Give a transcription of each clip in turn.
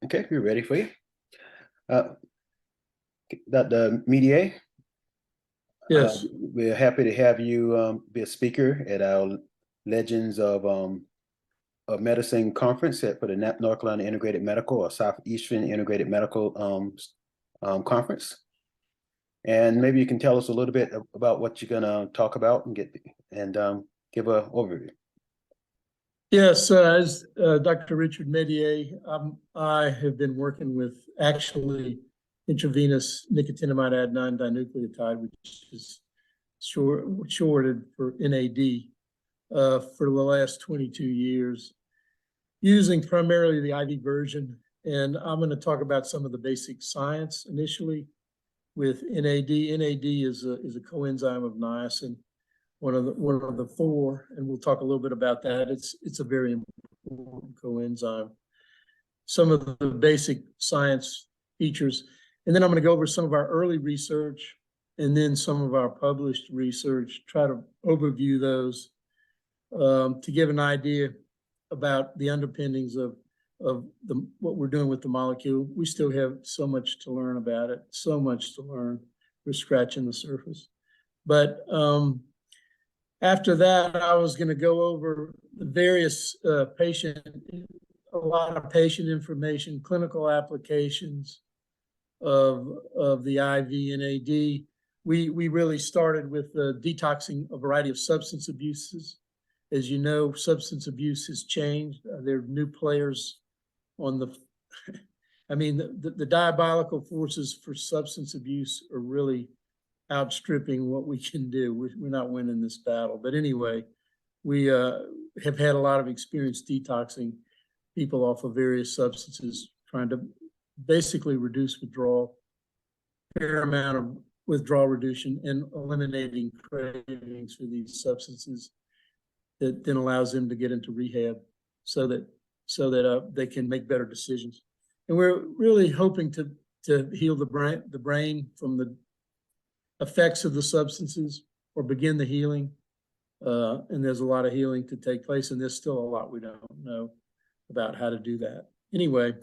Okay, we're ready for you. Uh, Dr. Metiyer, Yes. we're happy to have you be a speaker at our Legends of Medicine conference for the North Carolina Integrated Medical or Southeastern Integrated Medical conference. And maybe you can tell us a little bit about what you're gonna talk about and give an overview. Yes, as Dr. Richard Metiyer, I have been working with actually intravenous nicotinamide adenine dinucleotide, which is shorted for NAD, for the last 22 years, using primarily the IV version. And I'm going to talk about some of the basic science initially with NAD. NAD is a coenzyme of niacin, one of the four, and we'll talk a little bit about that. It's a very important coenzyme. Some of the basic science features, and then I'm going to go over some of our early research and then some of our published research, try to overview those to give an idea about the underpinnings of what we're doing with the molecule. We still have so much to learn about it, so much to learn. We're scratching the surface. But after that, I was going to go over the various a lot of patient information, clinical applications of the IV NAD. We really started with detoxing a variety of substance abuses. As you know, substance abuse has changed. There are new players on the, I mean, the diabolical forces for substance abuse are really outstripping what we can do. We're not winning this battle. But anyway, we have had a lot of experience detoxing people off of various substances, trying to basically reduce withdrawal, fair amount of withdrawal reduction, and eliminating cravings for these substances that then allows them to get into rehab so that they can make better decisions. And we're really hoping to heal the brain from the effects of the substances or begin the healing. And there's a lot of healing to take place, and there's still a lot we don't know about how to do that. Anyway,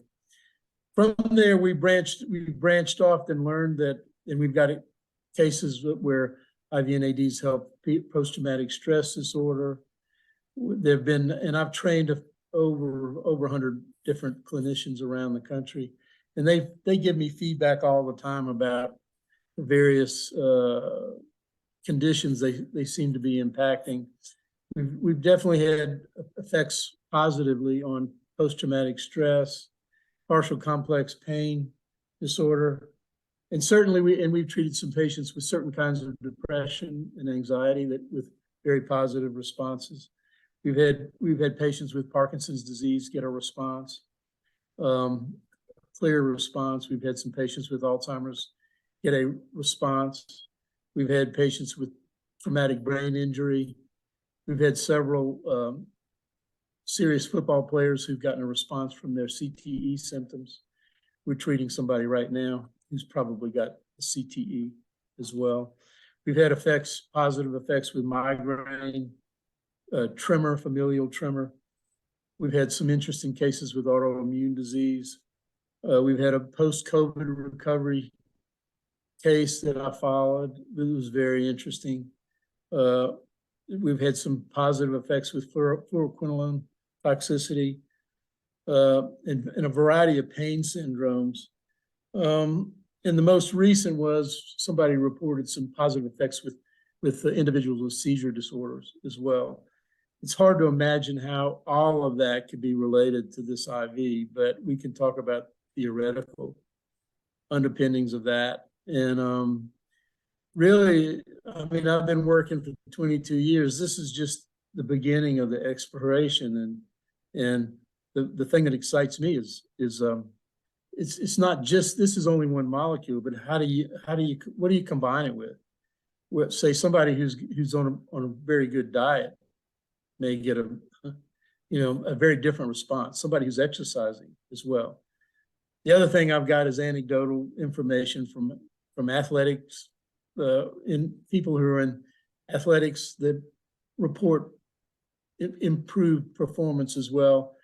from there we branched off and learned that, and we've got cases where IV NADs help post-traumatic stress disorder. There've been, and I've trained over 100 different clinicians around the country, and they give me feedback all the time about the various conditions they seem to be impacting. We've definitely had effects positively on post-traumatic stress, partial complex pain disorder, and certainly we've treated some patients with certain kinds of depression and anxiety with very positive responses. We've had patients with Parkinson's disease get a response, clear response. We've had some patients with Alzheimer's get a response. We've had patients with traumatic brain injury. We've had several serious football players who've gotten a response from their CTE symptoms. We're treating somebody right now who's probably got a CTE as well. We've had positive effects with migraine, tremor, familial tremor. We've had some interesting cases with autoimmune disease. We've had a post-COVID recovery case that I followed. It was very interesting. We've had some positive effects with fluoroquinolone toxicity and a variety of pain syndromes. And the most recent was somebody reported some positive effects with individuals with seizure disorders as well. It's hard to imagine how all of that could be related to this IV, but we can talk about theoretical underpinnings of that. And really, I mean, I've been working for 22 years. This is just the beginning of the exploration. And the thing that excites me is it's not just, this is only one molecule, but what do you combine it with? Say somebody who's on a very good diet may get a very different response. Somebody who's exercising as well. The other thing I've got is anecdotal information from athletics, in people who are in athletics that report improved performance as well.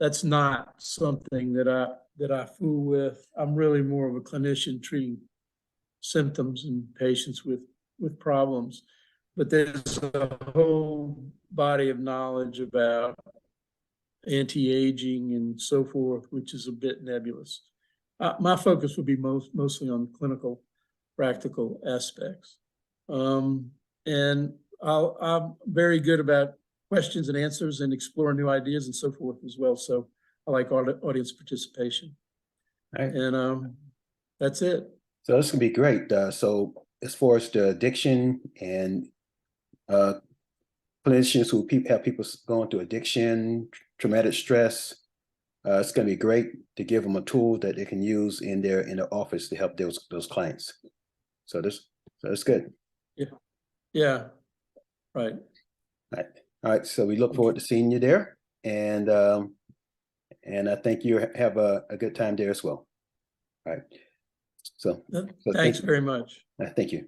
that's not something that I fool with. I'm really more of a clinician treating symptoms in patients with problems. But there's a whole body of knowledge about anti-aging and so forth, which is a bit nebulous. My focus would be mostly on clinical, practical aspects. And I'm very good about questions and answers and exploring new ideas and so forth as well. So I like audience participation. Right. And that's it. So this can be great. So as far as the addiction and clinicians who have people going through addiction, traumatic stress, it's going to be great to give them a tool that they can use in their office to help those clients. So that's good. Yeah. Right. All right. So we look forward to seeing you there, and I think you have a good time there as well. All right. So Thanks very much. thank you.